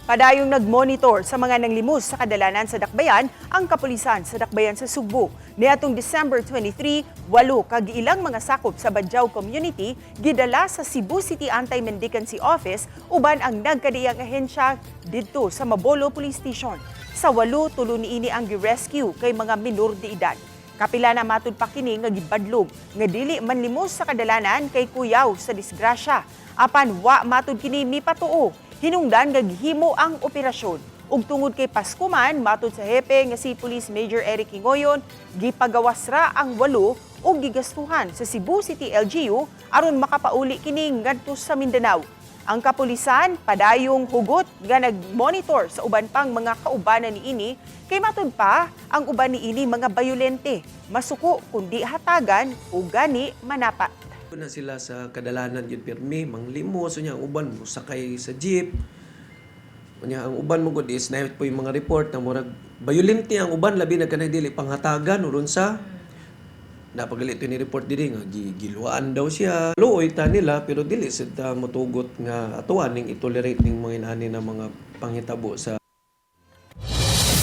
Padayong nag-monitor sa mga nanglimos sa kadalanan sa Dakbayan ang kapulisan sa Dakbayan sa Sugbo. Niadtong December 23, 8 kagiilang mga sakop sa Badjao Community gidala sa Cebu City Anti-Mendicancy Office uban ang nagkadiyang ahensya didto sa Mabolo Police Station. Sa 8 tulo niini ang gi-rescue kay mga minor de edad. Kapila na matud pa kini nga gibadlog nga dili manlimos sa kadalanan kay kuyaw sa disgrasya. Apan wa matud kini mipatuo. Hinungdan nga gihimo ang operasyon. Ug tungod kay Pasko man, matud sa hepe nga si Police Major Eric Ingoyon, gipagawas ra ang 8 ug gigastuhan sa Cebu City LGU aron makapauli kini ngadto sa Mindanao. Ang kapulisan padayong hugot nga nag-monitor sa uban pang mga kaubanan niini kay matud pa ang uban niini mga bayolente, masuko kundi hatagan o gani manapat. Na sila sa kadalanan yun pirmi, manglimos, ang uban mo sakay sa jeep. Ang uban mo gud is na po yung mga report na murag violente ang uban labi na kanay dili panghatagan uron sa napagalit ni report diri nga giluan daw siya. Luoy ta nila pero dili sad ta motugot nga atuan ning itolerate ning mga inani na mga panghitabo sa